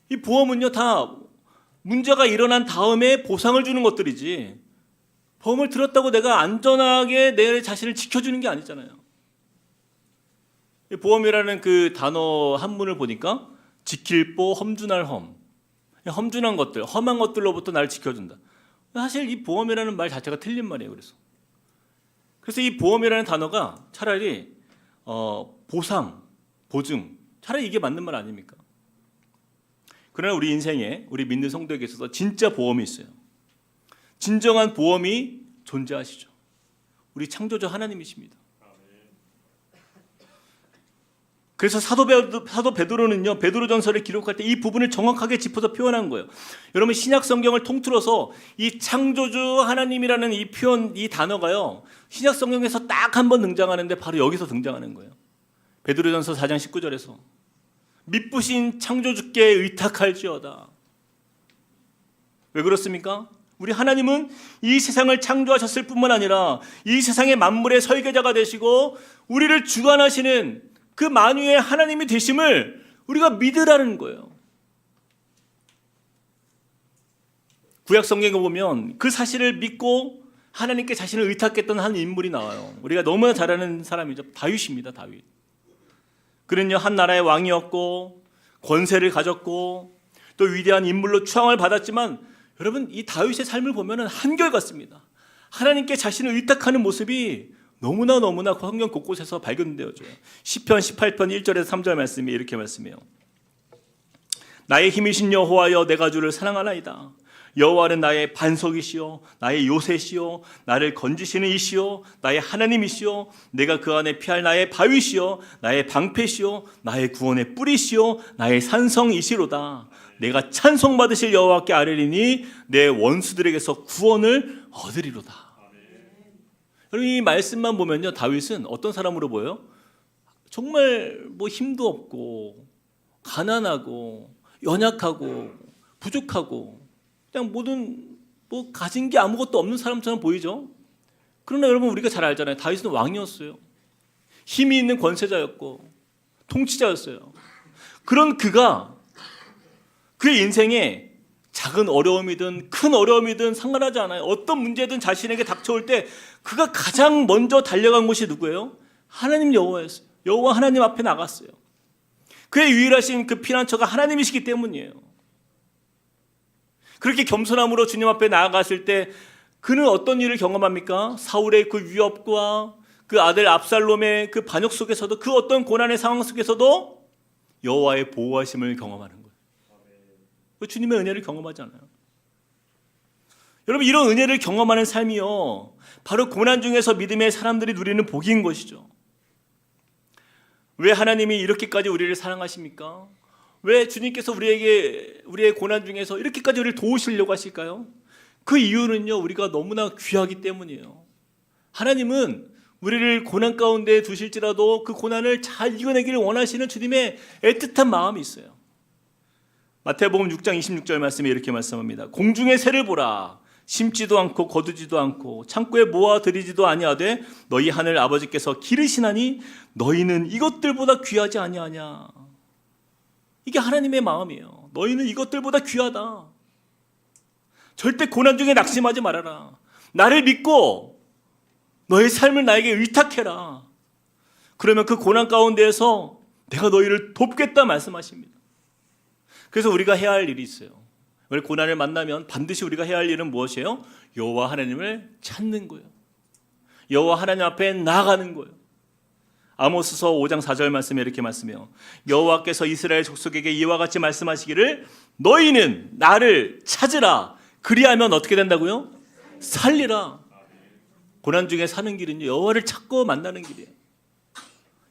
이 보험은요, 다 문제가 일어난 다음에 보상을 주는 것들이지, 보험을 들었다고 내가 안전하게 내 자신을 지켜주는 게 아니잖아요. 이 보험이라는 그 단어 한문을 보니까 지킬보 험준할 험준한 것들, 험한 것들로부터 나를 지켜준다. 사실 이 보험이라는 말 자체가 틀린 말이에요. 그래서 이 보험이라는 단어가 차라리 보상, 보증, 차라리 이게 맞는 말 아닙니까? 그러나 우리 인생에, 우리 믿는 성도에게 있어서 진짜 보험이 있어요. 진정한 보험이 존재하시죠. 우리 창조주 하나님이십니다. 그래서 사도 베드로는요, 베드로전서를 기록할 때 이 부분을 정확하게 짚어서 표현한 거예요. 여러분, 신약 성경을 통틀어서 이 창조주 하나님이라는 이 표현, 이 단어가요, 신약 성경에서 딱 한 번 등장하는데 바로 여기서 등장하는 거예요. 베드로전서 4장 19절에서 미쁘신 창조주께 의탁할지어다. 왜 그렇습니까? 우리 하나님은 이 세상을 창조하셨을 뿐만 아니라 이 세상의 만물의 설계자가 되시고 우리를 주관하시는 그 만유의 하나님이 되심을 우리가 믿으라는 거예요. 구약 성경에 보면 그 사실을 믿고 하나님께 자신을 의탁했던 한 인물이 나와요. 우리가 너무나 잘 아는 사람이죠. 다윗입니다. 다윗. 그는요, 한 나라의 왕이었고 권세를 가졌고 또 위대한 인물로 추앙을 받았지만, 여러분, 이 다윗의 삶을 보면 한결같습니다. 하나님께 자신을 의탁하는 모습이 너무나 성경 곳곳에서 발견되어져요. 시편 18편 1절에서 3절 말씀이 이렇게 말씀해요. 나의 힘이신 여호와여, 내가 주를 사랑하나이다. 여호와는 나의 반석이시요 나의 요새시요 나를 건지시는 이시요 나의 하나님이시요 내가 그 안에 피할 나의 바위시요 나의 방패시요 나의 구원의 뿌리시요 나의 산성이시로다. 내가 찬송받으실 여호와께 아뢰리니 내 원수들에게서 구원을 얻으리로다. 여러분, 이 말씀만 보면요, 다윗은 어떤 사람으로 보여요? 정말 힘도 없고 가난하고 연약하고 부족하고 그냥 모든 가진 게 아무것도 없는 사람처럼 보이죠. 그러나 여러분, 우리가 잘 알잖아요. 다윗은 왕이었어요. 힘이 있는 권세자였고 통치자였어요. 그런 그가 그의 인생에 작은 어려움이든 큰 어려움이든 상관하지 않아요. 어떤 문제든 자신에게 닥쳐올 때 그가 가장 먼저 달려간 곳이 누구예요? 하나님 여호와였어요. 여호와 하나님 앞에 나갔어요. 그의 유일하신 그 피난처가 하나님이시기 때문이에요. 그렇게 겸손함으로 주님 앞에 나아갔을 때 그는 어떤 일을 경험합니까? 사울의 그 위협과 그 아들 압살롬의 그 반역 속에서도, 그 어떤 고난의 상황 속에서도 여호와의 보호하심을 경험하는 거예요. 주님의 은혜를 경험하지 않아요. 여러분, 이런 은혜를 경험하는 삶이요, 바로 고난 중에서 믿음의 사람들이 누리는 복인 것이죠. 왜 하나님이 이렇게까지 우리를 사랑하십니까? 왜 주님께서 우리의 고난 중에서 이렇게까지 우리를 도우시려고 하실까요? 그 이유는요, 우리가 너무나 귀하기 때문이에요. 하나님은 우리를 고난 가운데 두실지라도 그 고난을 잘 이겨내기를 원하시는 주님의 애틋한 마음이 있어요. 마태복음 6장 26절 말씀에 이렇게 말씀합니다. 공중의 새를 보라. 심지도 않고 거두지도 않고 창고에 모아들이지도 아니하되 너희 하늘 아버지께서 기르시나니 너희는 이것들보다 귀하지 아니하냐. 이게 하나님의 마음이에요. 너희는 이것들보다 귀하다. 절대 고난 중에 낙심하지 말아라. 나를 믿고 너의 삶을 나에게 의탁해라. 그러면 그 고난 가운데에서 내가 너희를 돕겠다 말씀하십니다. 그래서 우리가 해야 할 일이 있어요. 우리 고난을 만나면 반드시 우리가 해야 할 일은 무엇이에요? 여호와 하나님을 찾는 거예요. 여호와 하나님 앞에 나아가는 거예요. 아모스서 5장 4절 말씀에 이렇게 말씀해요. 여호와께서 이스라엘 족속에게 이와 같이 말씀하시기를 너희는 나를 찾으라. 그리하면 어떻게 된다고요? 살리라. 고난 중에 사는 길은요, 여호와를 찾고 만나는 길이에요.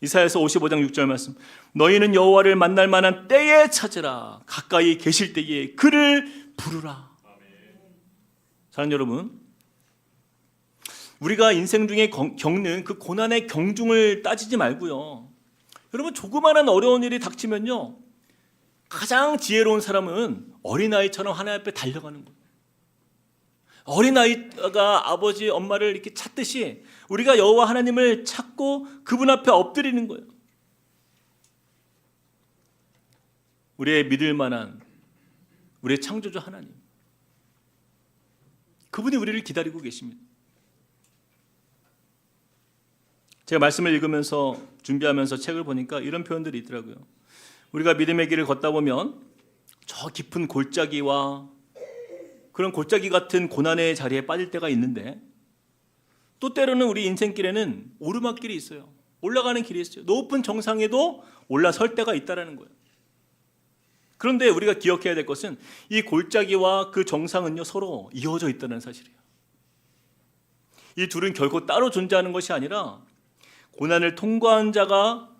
이사야서 55장 6절 말씀. 너희는 여호와를 만날 만한 때에 찾으라. 가까이 계실 때에 그를 부르라. 사랑하는 여러분, 우리가 인생 중에 겪는 그 고난의 경중을 따지지 말고요, 여러분, 조그마한 어려운 일이 닥치면요, 가장 지혜로운 사람은 어린아이처럼 하나님 앞에 달려가는 거예요. 어린아이가 아버지, 엄마를 이렇게 찾듯이 우리가 여호와 하나님을 찾고 그분 앞에 엎드리는 거예요. 우리의 믿을 만한 우리의 창조주 하나님, 그분이 우리를 기다리고 계십니다. 제가 말씀을 읽으면서 준비하면서 책을 보니까 이런 표현들이 있더라고요. 우리가 믿음의 길을 걷다 보면 저 깊은 골짜기와 그런 골짜기 같은 고난의 자리에 빠질 때가 있는데, 또 때로는 우리 인생길에는 오르막길이 있어요. 올라가는 길이 있어요. 높은 정상에도 올라설 때가 있다는 거예요. 그런데 우리가 기억해야 될 것은 이 골짜기와 그 정상은요, 서로 이어져 있다는 사실이에요. 이 둘은 결코 따로 존재하는 것이 아니라 고난을 통과한 자가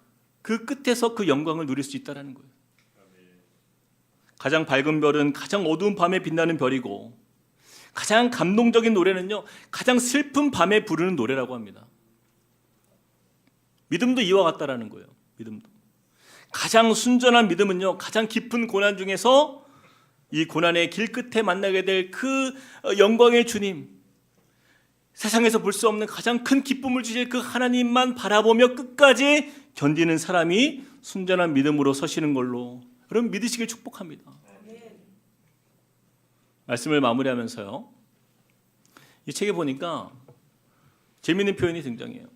그 끝에서 그 영광을 누릴 수 있다는 거예요. 가장 밝은 별은 가장 어두운 밤에 빛나는 별이고, 가장 감동적인 노래는요, 가장 슬픈 밤에 부르는 노래라고 합니다. 믿음도 이와 같다라는 거예요. 믿음도. 가장 순전한 믿음은요, 가장 깊은 고난 중에서 이 고난의 길 끝에 만나게 될 그 영광의 주님, 세상에서 볼 수 없는 가장 큰 기쁨을 주실 그 하나님만 바라보며 끝까지 견디는 사람이 순전한 믿음으로 서시는 걸로 여러분 믿으시길 축복합니다. 말씀을 마무리하면서요, 이 책에 보니까 재미있는 표현이 등장해요.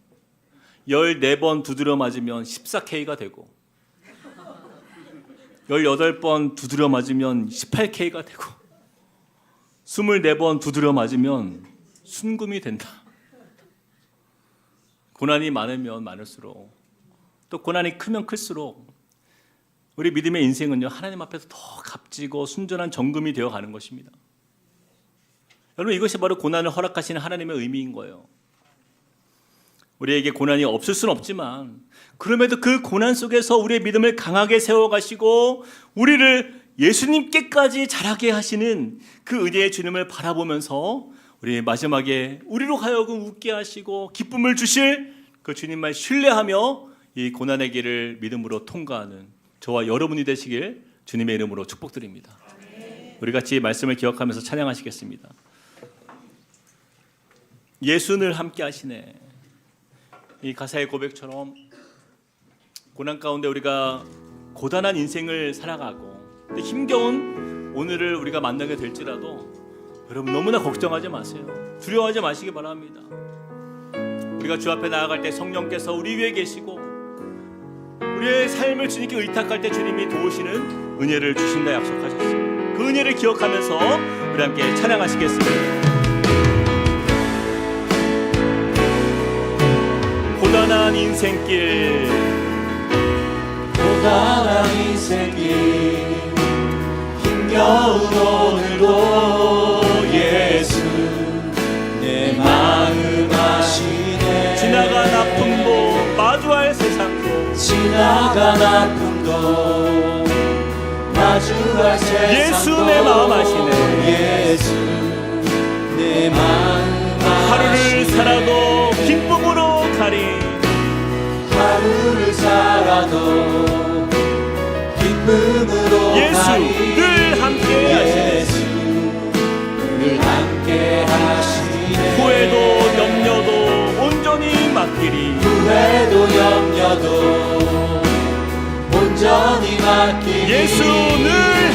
14번 두드려 맞으면 14K가 되고, 18번 두드려 맞으면 18K가 되고, 24번 두드려 맞으면 순금이 된다. 고난이 많으면 많을수록, 또 고난이 크면 클수록 우리 믿음의 인생은요, 하나님 앞에서 더 값지고 순전한 정금이 되어가는 것입니다. 여러분, 이것이 바로 고난을 허락하시는 하나님의 의미인 거예요. 우리에게 고난이 없을 수는 없지만, 그럼에도 그 고난 속에서 우리의 믿음을 강하게 세워가시고 우리를 예수님께까지 자라게 하시는 그 은혜의 주님을 바라보면서 우리 마지막에 우리로 하여금 웃게 하시고 기쁨을 주실 그 주님만 신뢰하며 이 고난의 길을 믿음으로 통과하는 저와 여러분이 되시길 주님의 이름으로 축복드립니다. 우리 같이 말씀을 기억하면서 찬양하시겠습니다. 예수 늘 함께 하시네. 이 가사의 고백처럼 고난 가운데 우리가 고단한 인생을 살아가고 힘겨운 오늘을 우리가 만나게 될지라도 여러분 너무나 걱정하지 마세요. 두려워하지 마시기 바랍니다. 우리가 주 앞에 나아갈 때 성령께서 우리 위에 계시고 우리의 삶을 주님께 의탁할 때 주님이 도우시는 은혜를 주신다 약속하셨어요. 그 은혜를 기억하면서 우리 함께 찬양하시겠습니다. 고단한 인생길, 고단한 인생길, 힘겨운 오늘도 예수 내 마음 아시네. 지나간 아픔도 마주할 세상도, 지나간 아픔도 마주할 세상도 예수 내 마음 아시네. 예수 내 마음 하루를 아시네. 살아도 기쁨으로 가리, 하루를 살아도 기쁨으로 예수 가리. 늘 함께 하시네. 예수 늘 함께 하시네. 후회도 염려도 온전히 맡기리, 후회도 염려도 온전히 맡기리. 예수 늘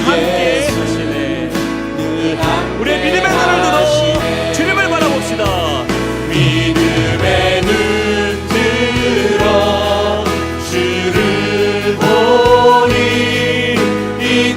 함께 예수 하시네. 늘 함께 우리의 믿음의 눈을 들어 하시네. 주님을 바라봅시다. 믿음의 눈 들어 주를 보니 이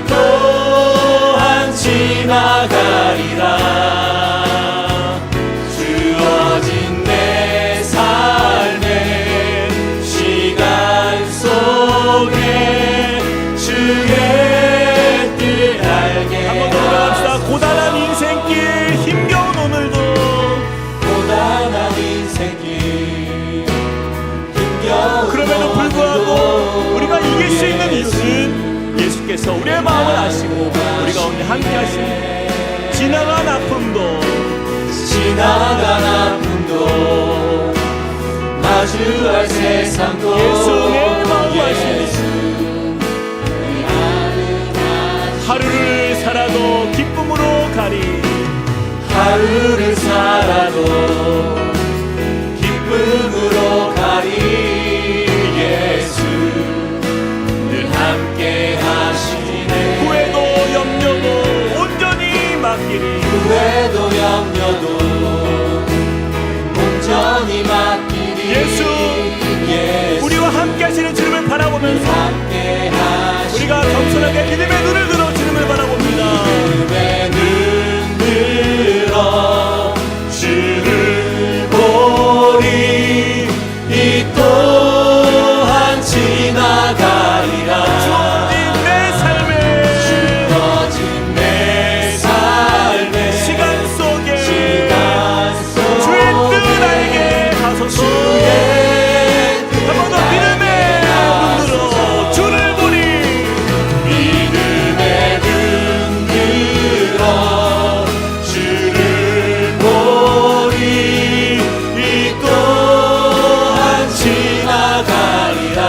주님께서 우리의 마음을 아시고 우리 가운데 함께 하십니다. 지나간 아픔도 마주할 세상도 예수 내 마음 아시니 하루를 살아도 기쁨으로 가리 하루를 살아도 기쁨으로 가리 예수 늘 함께 하시네 후회도 염려도 온전히 맡기리 후회도 염려도 온전히 맡기리 예수 우리와 함께 하시는 주님을 바라보면서 함께 하시네 우리가 겸손하게 믿음의 눈을 들어 주님을 바라봅니다. 믿음의 눈 들어 주를 보리 이 또한 지나가리라 주어진 내 삶에 주어진 내 삶에 시간 속에 시간 주의 속에 뜻 알게 하소서. 한 번 더 믿음의 눈 들어 주를 보리 믿음의 눈 들어 주를 보리 이 또한 지나가리라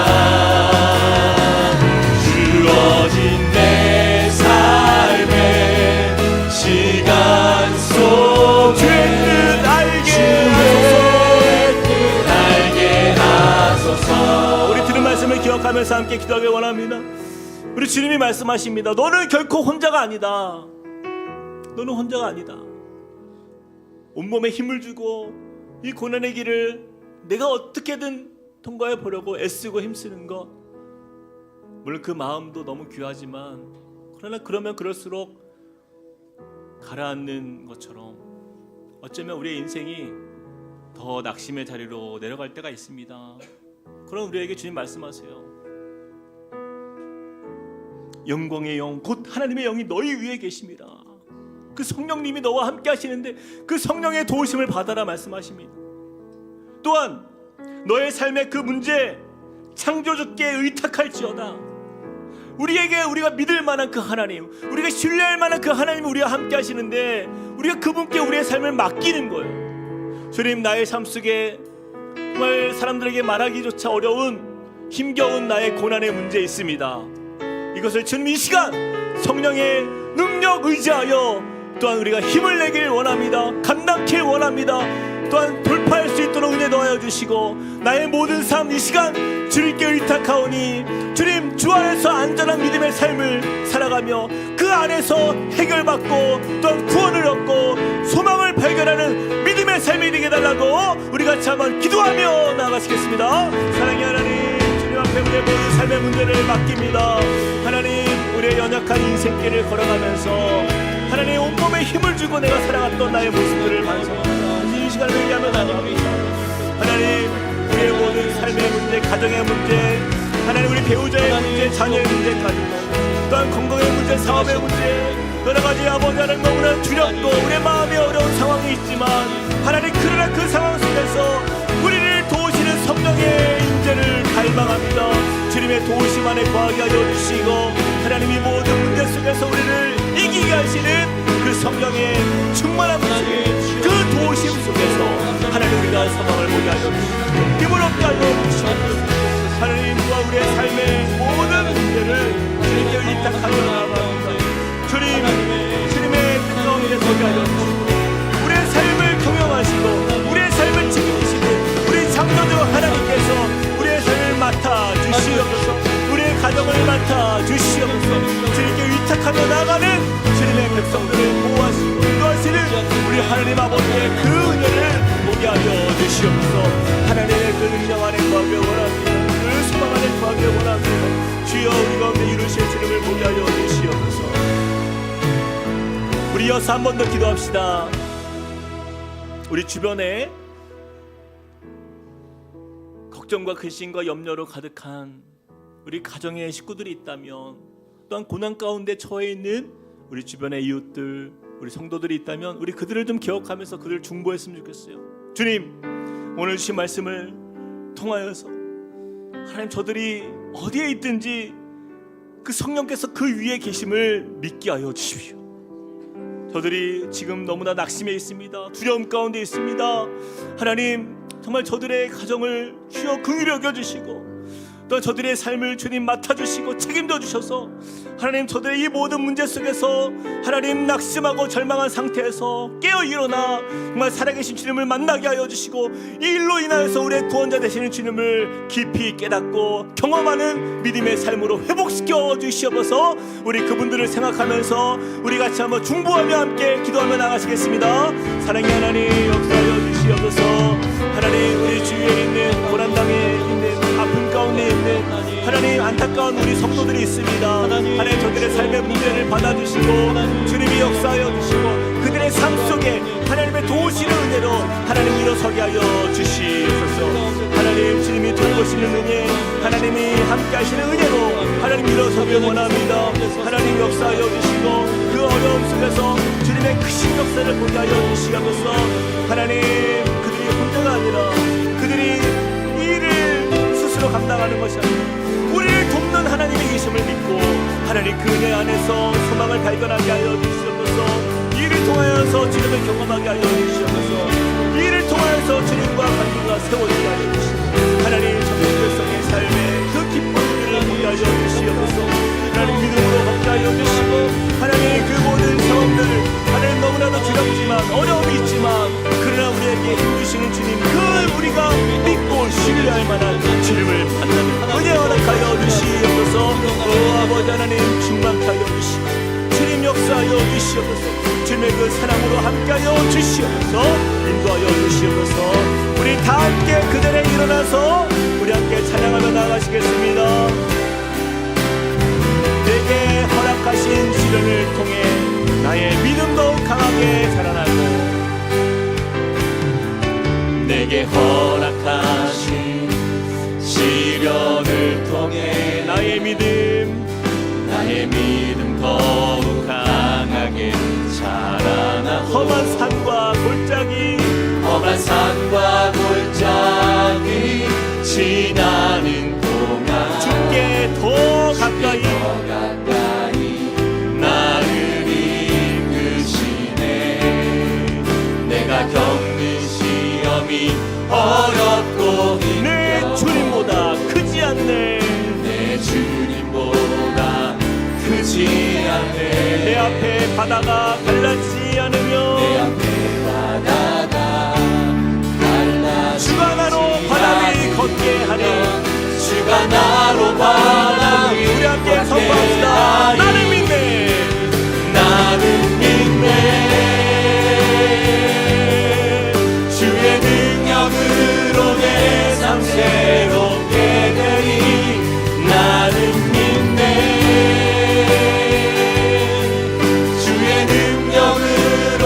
주어진 내 삶의 시간 속에 주의 뜻 알게 주의 뜻 알게 하소서 우리 들은 말씀을 기억하면서 함께 기도하길 원합니다. 우리 주님이 말씀하십니다. 너는 결코 혼자가 아니다. 너는 혼자가 아니다. 온몸에 힘을 주고 이 고난의 길을 내가 어떻게든 통과해 보려고 애쓰고 힘쓰는 것, 물론 그 마음도 너무 귀하지만 그러나 그러면 그럴수록 가라앉는 것처럼 어쩌면 우리의 인생이 더 낙심의 자리로 내려갈 때가 있습니다. 그럼 우리에게 주님 말씀하세요. 영광의 영 곧 하나님의 영이 너희 위에 계십니다. 그 성령님이 너와 함께 하시는데 그 성령의 도우심을 받아라 말씀하십니다. 또한 너의 삶의 그 문제 창조주께 의탁할지어다. 우리에게 우리가 믿을 만한 그 하나님, 우리가 신뢰할 만한 그 하나님이 우리와 함께 하시는데 우리가 그분께 우리의 삶을 맡기는 거예요. 주님, 나의 삶 속에 정말 사람들에게 말하기조차 어려운 힘겨운 나의 고난의 문제 있습니다. 이것을 주님 이 시간 성령의 능력 의지하여 또한 우리가 힘을 내길 원합니다. 감당길 원합니다. 또한 돌파할 수 있도록 은혜 더하여 주시고 나의 모든 삶 이 시간 주님께 의탁하오니 주님 주 안에서 안전한 믿음의 삶을 살아가며 그 안에서 해결받고 또한 구원을 얻고 소망을 발견하는 믿음의 삶이 되게 해달라고 우리 같이 한번 기도하며 나아가시겠습니다. 사랑의 하나님, 주님 앞에 우리의 모든 삶의 문제를 맡깁니다. 하나님, 우리의 연약한 인생길을 걸어가면서 하나님 온몸에 힘을 주고 내가 살아갔던 나의 모습들을 반성합니다. 이 시간을 얘기하며 나아갑니다. 하나님, 우리의 모든 삶의 문제, 가정의 문제, 하나님 우리 배우자의 문제, 자녀의 문제까지 또한 건강의 문제, 사업의 문제, 여러 가지 아버지 하나님 너무나 두렵고 우리의 마음이 어려운 상황이 있지만 하나님 그러나 그 상황 속에서 우리를 도우시는 성령의 인재를 갈망합니다. 주님의 도우심 안에 거하게 하여 주시고 하나님 이 모든 문제 속에서 우리를 이기게 하시는 그 성령의 충만한 모습, 그 도우심 속에서 하나님 우리가 소망을 보게 하여 주시고 힘을 얻게 하여 주시고 하나님과 우리의 삶의 모든 문제를 주님께 의탁하며 나아갑니다. 주님의 뜻 가운데 서게 하여 주시고 우리의 삶을 경영하시고 우리의 삶을 지키시고 우리 창조주 하나님께서 우리의 삶을 맡아 주시옵소서. 우리의 가정을 맡아 주시옵소서. 주님께 의탁하며 나가는 주님의 백성들을 보호하시고 인도하시는 우리 하나님 아버지의 그 은혜를 보게 하여 주시옵소서. 하나님의 그 능력 안에 거하길 원합니다. 그 소망 안에 거하길 원합니다. 주여 우리 가운데 이루실 주님을 보게 하여 주시옵소서. 우리 이어서 한 번 더 기도합시다. 우리 주변에 걱정과 근심과 염려로 가득한 우리 가정의 식구들이 있다면 또한 고난 가운데 처해 있는 우리 주변의 이웃들, 우리 성도들이 있다면 우리 그들을 좀 기억하면서 그들을 중보했으면 좋겠어요. 주님, 오늘 주신 말씀을 통하여서 하나님 저들이 어디에 있든지 그 성령께서 그 위에 계심을 믿게 하여 주십시오. 저들이 지금 너무나 낙심해 있습니다. 두려움 가운데 있습니다. 하나님, 정말 저들의 가정을 주여 긍휼히 여겨주시고 또 저들의 삶을 주님 맡아주시고 책임져 주셔서 하나님, 저들의 이 모든 문제 속에서 하나님, 낙심하고 절망한 상태에서 깨어 일어나 정말 살아계신 주님을 만나게 하여 주시고 이 일로 인하여서 우리의 구원자 되시는 주님을 깊이 깨닫고 경험하는 믿음의 삶으로 회복시켜 주시옵소서. 우리 그분들을 생각하면서 우리 같이 한번 중보하며 함께 기도하며 나가시겠습니다. 사랑의 하나님, 역사하여 주시옵소서. 하나님, 우리 주위에 있는 고난당에 있는 아픔 가운데 있는 하나님, 안타까운 우리 성도들이 있습니다. 하나님, 저들의 삶의 문제를 받아주시고 주님이 역사하여 주시고 그들의 삶 속에 하나님의 도우시는 은혜로 하나님 일어서게 하여 주시옵소서. 하나님, 주님이 돌보시는 은혜, 하나님이 함께 하시는 은혜로 하나님 일어서길 원합니다. 하나님, 역사하여 주시고 그 어려움 속에서 주님의 크신 역사를 보게 하여 주시옵소서. 하나님, 그들이 혼자가 아니라 그들이 일을 스스로 감당하는 것이 아니라 우리를 돕는 하나님의 계심을 믿고 하나님, 그 은혜 안에서 소망을 발견하게 하여 주시옵소서. 이를 통하여서 주님을 경험하게 하여 주시옵소서. 이를 통하여서 주님과 관계가 세워지게 하여 주시옵소서. 하나님, 정결성의 삶에 그 기쁨들을 보게 하여 주시옵소서. 하나님, 믿음으로 걷게 하여 주시고 하나님, 그 모든 상황들 하나님, 너무나도 두렵지만 어려움이 있지만 그러나 우리에게 힘주시는 주님, 그 우리가 믿고 신뢰할 만한 주님을 만나는 은혜 허락하여 주시옵소서. 아버지 하나님, 충만케 하여 주시고 주님 역사하여 주시옵소서. 주님의 그 사랑으로 함께하여 주시옵소서. 인도하여 주시옵소서. 우리 다 함께 그 자리에 일어나서 우리 함께 찬양하며 나가시겠습니다. 내게 허락하신 시련을 통해 나의 믿음 더욱 강하게 자라나고 내게 허락하신 시련을 통해 나의 믿음 더욱 강하게 자라나고 험한 산과 골짜기 지나는 동안 주께 더 가까이 나를 이끄시네. 내가 겪는 시험이 어렵고 내 주님보다 크지 않네. 내 주님보다 크지 않네. 내 앞에 바다가 갈라지지 않으며 내 앞에 바다가 갈라지지 주가 나로 바람이 걷게 하네. 주가 나로 바람이 우리 함께 선포합시다. 나는 믿네. 나는 믿네. 주의 능력으로 내 삶 새롭게 되리. 나는 믿네. 주의 능력으로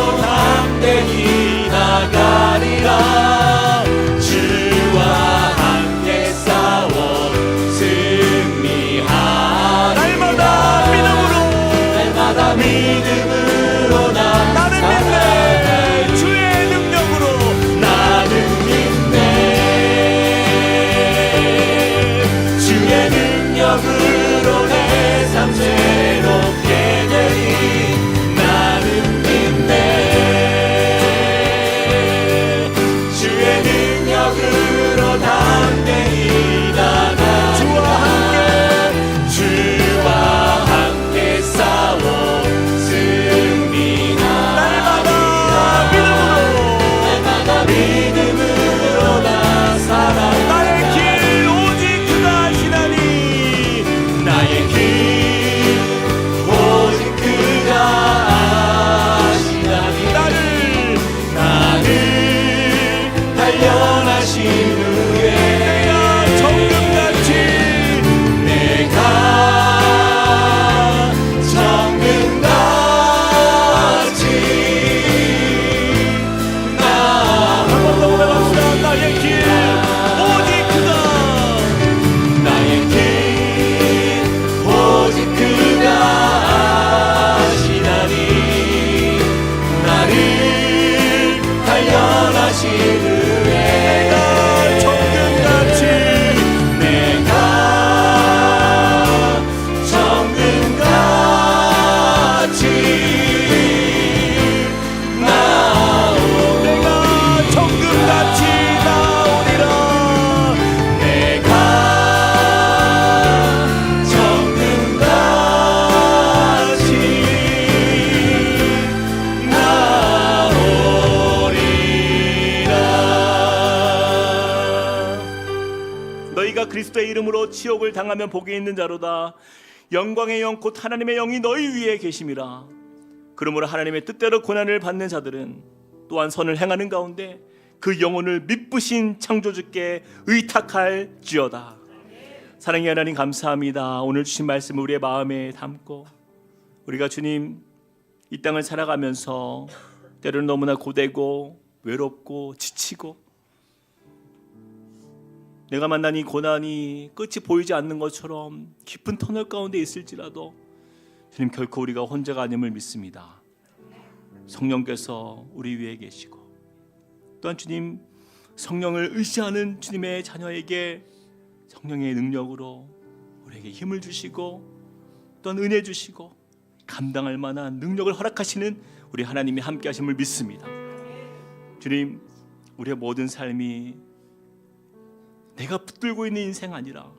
너희가 그리스도의 이름으로 치욕을 당하면 복이 있는 자로다. 영광의 영 곧 하나님의 영이 너희 위에 계심이라. 그러므로 하나님의 뜻대로 고난을 받는 자들은 또한 선을 행하는 가운데 그 영혼을 미쁘신 창조주께 의탁할지어다. 사랑의 하나님, 감사합니다. 오늘 주신 말씀을 우리의 마음에 담고 우리가 주님 이 땅을 살아가면서 때로는 너무나 고되고 외롭고 지치고 내가 만난 이 고난이 끝이 보이지 않는 것처럼 깊은 터널 가운데 있을지라도 주님, 결코 우리가 혼자가 아님을 믿습니다. 성령께서 우리 위에 계시고 또한 주님, 성령을 의지하는 주님의 자녀에게 성령의 능력으로 우리에게 힘을 주시고 또한 은혜 주시고 감당할 만한 능력을 허락하시는 우리 하나님이 함께 하심을 믿습니다. 주님, 우리의 모든 삶이 내가 붙들고 있는 인생 아니라,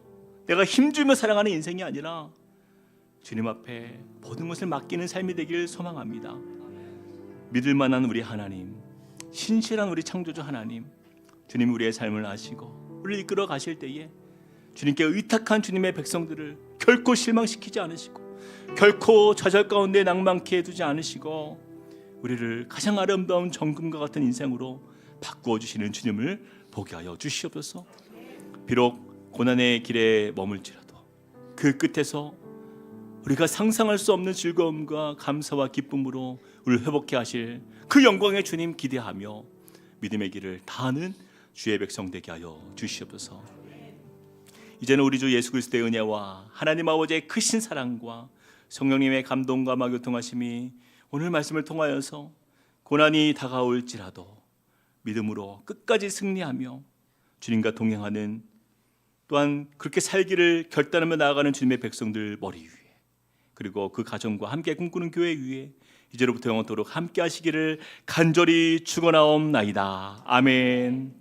내가 힘주며 살아가는 인생이 아니라 주님 앞에 모든 것을 맡기는 삶이 되기를 소망합니다. 믿을 만한 우리 하나님, 신실한 우리 창조주 하나님, 주님 우리의 삶을 아시고 우리를 이끌어 가실 때에 주님께 의탁한 주님의 백성들을 결코 실망시키지 않으시고 결코 좌절 가운데 낭만케 두지 않으시고 우리를 가장 아름다운 정금과 같은 인생으로 바꾸어 주시는 주님을 보게 하여 주시옵소서. 비록 고난의 길에 머물지라도 그 끝에서 우리가 상상할 수 없는 즐거움과 감사와 기쁨으로 우리를 회복해 하실 그 영광의 주님 기대하며 믿음의 길을 다하는 주의 백성 되게 하여 주시옵소서. 이제는 우리 주 예수 그리스도의 은혜와 하나님 아버지의 크신 사랑과 성령님의 감동과 교통하심이 오늘 말씀을 통하여서 고난이 다가올지라도 믿음으로 끝까지 승리하며 주님과 동행하는, 또한 그렇게 살기를 결단하며 나아가는 주님의 백성들 머리 위에, 그리고 그 가정과 함께 꿈꾸는 교회 위에 이제로부터 영원토록 함께 하시기를 간절히 축원하옵나이다. 아멘.